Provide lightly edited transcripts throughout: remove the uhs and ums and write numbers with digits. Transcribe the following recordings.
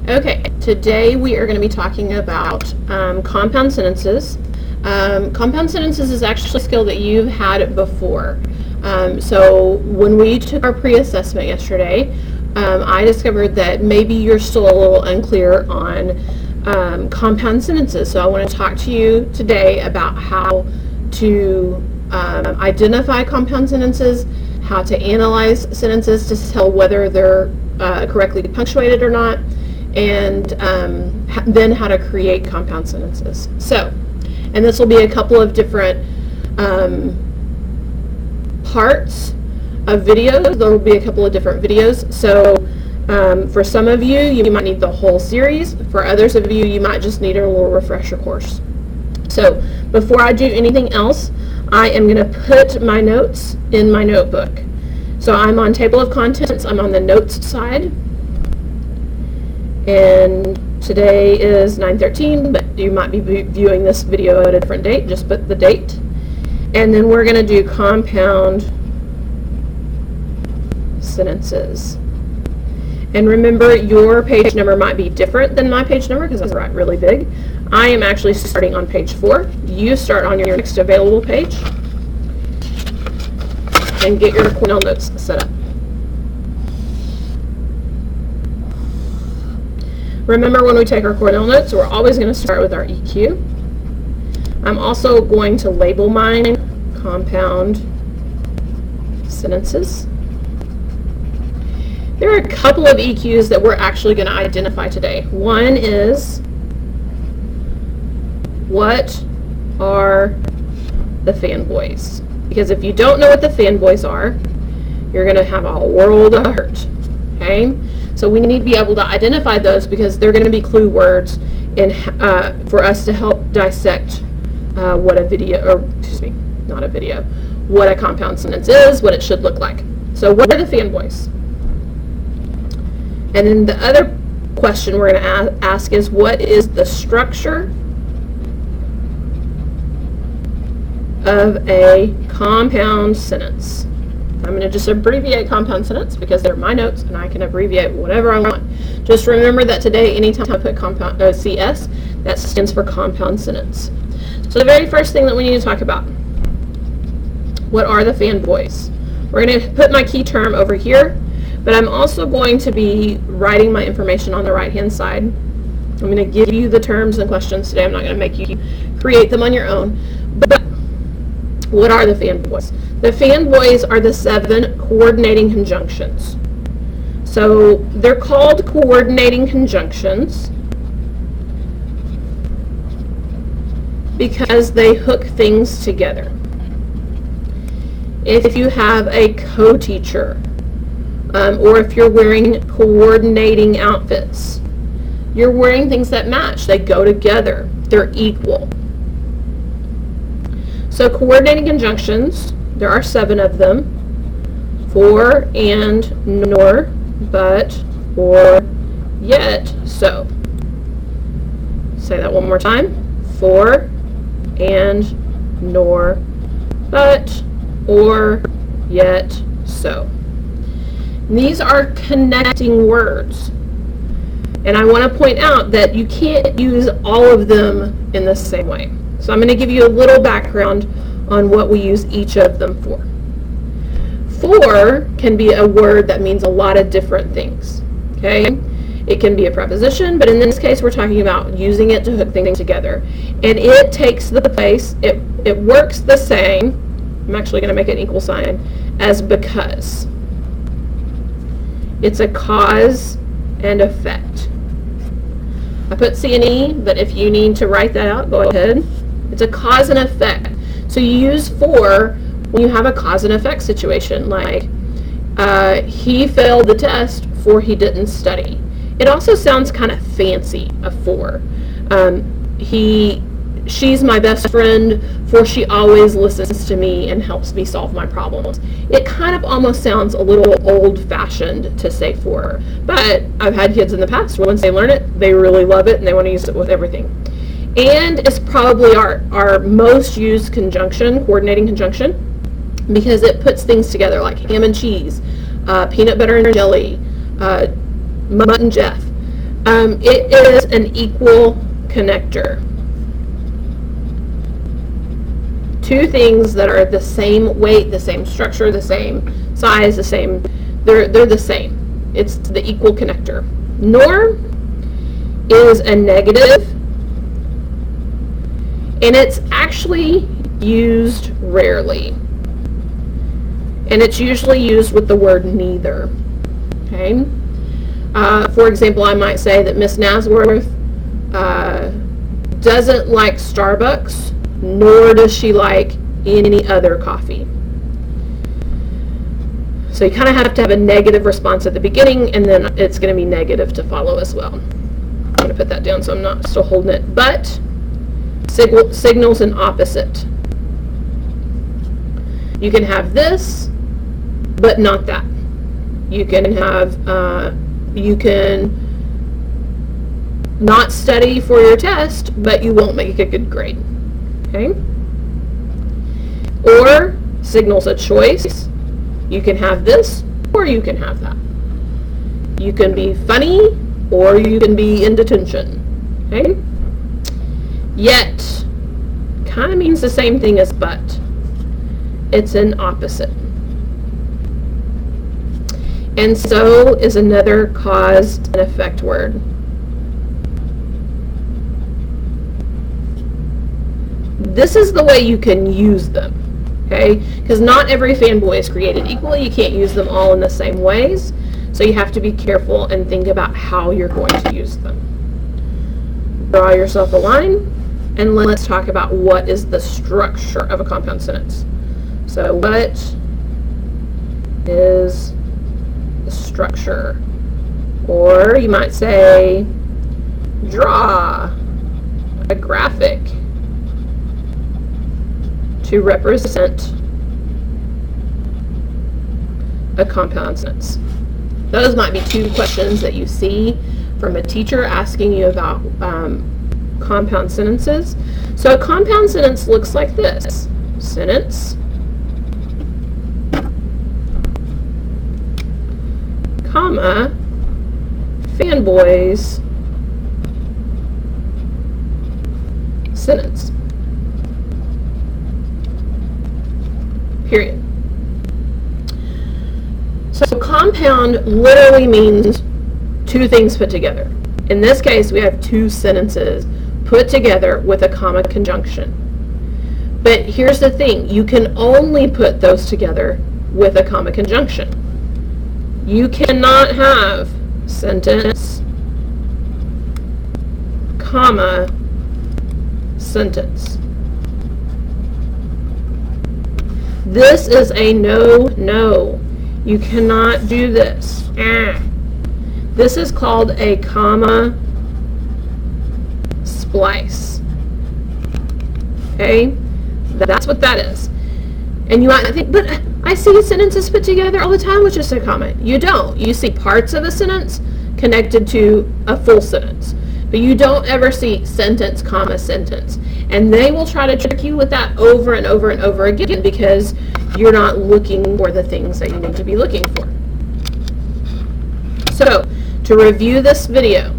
Okay, today we are going to be talking about compound sentences. Compound sentences is actually a skill that you've had before. So when we took our pre-assessment yesterday, I discovered that maybe you're still a little unclear on compound sentences. So I want to talk to you today about how to identify compound sentences, how to analyze sentences to tell whether they're correctly punctuated or not, and then how to create compound sentences. So, and this will be a couple of different parts of videos. There will be a couple of different videos. So for some of you, you might need the whole series. For others of you, you might just need a little refresher course. So before I do anything else, I am going to put my notes in my notebook. So I'm on table of contents. I'm on the notes side. And today is 9/13, but you might be viewing this video at a different date. Just put the date. And then we're going to do compound sentences. And remember, your page number might be different than my page number because I write really big. I am actually starting on page 4. You start on your next available page and get your Cornell notes set up. Remember, when we take our Cornell notes, we're always going to start with our EQ. I'm also going to label mine compound sentences. There are a couple of EQs that we're actually going to identify today. One is, what are the fanboys? Because if you don't know what the fanboys are, you're going to have a world of hurt. Okay? So we need to be able to identify those because they're going to be clue words for us to help dissect what a what a compound sentence is, what it should look like. So what are the fanboys? And then the other question we're going to ask is, what is the structure of a compound sentence? I'm going to just abbreviate compound sentence because they're my notes and I can abbreviate whatever I want. Just remember that today, anytime I put CS, that stands for compound sentence. So the very first thing that we need to talk about, what are the fanboys? We're going to put my key term over here, but I'm also going to be writing my information on the right-hand side. I'm going to give you the terms and questions today. I'm not going to make you create them on your own. But what are the fanboys? The fanboys are the 7 coordinating conjunctions. So they're called coordinating conjunctions because they hook things together. If you have a co-teacher, or if you're wearing coordinating outfits, you're wearing things that match. They go together. They're equal. So coordinating conjunctions, there are 7 of them. For, and, nor, but, or, yet, so. Say that one more time. For, and, nor, but, or, yet, so. And these are connecting words. And I want to point out that you can't use all of them in the same way. So I'm going to give you a little background on what we use each of them for. For can be a word that means a lot of different things. Okay? It can be a preposition, but in this case we're talking about using it to hook things together. And it takes the place, it works the same, I'm actually going to make an equal sign, as because. It's a cause and effect. I put C and E, but if you need to write that out, go ahead. It's a cause and effect. So you use for when you have a cause and effect situation, like he failed the test for he didn't study. It also sounds kind of fancy, a for. She's my best friend, for she always listens to me and helps me solve my problems. It kind of almost sounds a little old-fashioned to say for, but I've had kids in the past where once they learn it, they really love it and they want to use it with everything. And it's probably our most used conjunction, coordinating conjunction, because it puts things together like ham and cheese, peanut butter and jelly, Mutt and Jeff. It is an equal connector. Two things that are the same weight, the same structure, the same size, they're the same. It's the equal connector. Nor is a negative, and it's actually used rarely. And it's usually used with the word neither. Okay? For example, I might say that Miss Nasworth doesn't like Starbucks, nor does she like any other coffee. So you kind of have to have a negative response at the beginning, and then it's going to be negative to follow as well. I'm going to put that down so I'm not still holding it. But signals an opposite. You can have this, but not that. You can have, you can not study for your test, but you won't make a good grade. Okay? Or signals a choice. You can have this, or you can have that. You can be funny, or you can be in detention. Okay? Yet, kind of means the same thing as but. It's an opposite. And so is another cause and effect word. This is the way you can use them. Okay? Because not every fanboy is created equally. You can't use them all in the same ways. So you have to be careful and think about how you're going to use them. Draw yourself a line, and let's talk about what is the structure of a compound sentence. So what is the structure? Or you might say, draw a graphic to represent a compound sentence. Those might be two questions that you see from a teacher asking you about compound sentences. So a compound sentence looks like this. Sentence, comma, fanboys, sentence. Period. So compound literally means two things put together. In this case, we have two sentences put together with a comma conjunction. But here's the thing, you can only put those together with a comma conjunction. You cannot have sentence, comma, sentence. This is a no. You cannot do this. This is called a comma splice. Okay? That's what that is. And you might think, but I see sentences put together all the time with just a comma. You don't. You see parts of a sentence connected to a full sentence. But you don't ever see sentence, comma, sentence. And they will try to trick you with that over and over and over again because you're not looking for the things that you need to be looking for. So, to review this video,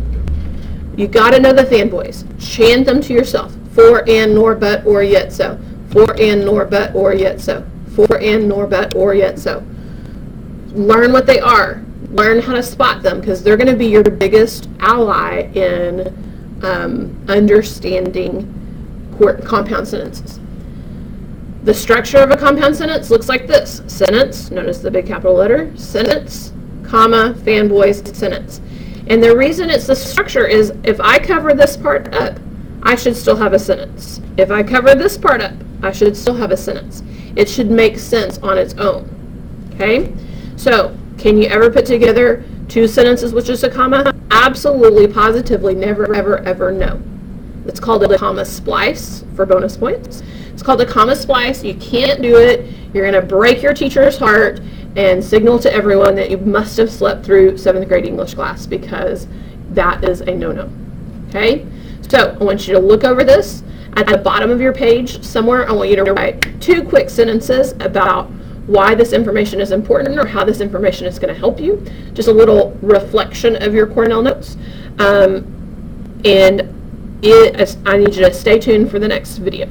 you got to know the fanboys. Chant them to yourself. For, and, nor, but, or, yet, so. For, and, nor, but, or, yet, so. For, and, nor, but, or, yet, so. Learn what they are. Learn how to spot them because they're going to be your biggest ally in understanding compound sentences. The structure of a compound sentence looks like this. Sentence, notice the big capital letter, sentence, comma, fanboys, sentence. And the reason it's the structure is if I cover this part up, I should still have a sentence. If I cover this part up, I should still have a sentence. It should make sense on its own. Okay? So, can you ever put together two sentences with just a comma? Absolutely, positively, never, ever, ever, no. It's called a comma splice for bonus points. It's called a comma splice. You can't do it. You're going to break your teacher's heart and signal to everyone that you must have slept through 7th grade English class because that is a no-no. Okay? So I want you to look over this. At the bottom of your page somewhere, I want you to write 2 quick sentences about why this information is important or how this information is going to help you. Just a little reflection of your Cornell notes. And I need you to stay tuned for the next video.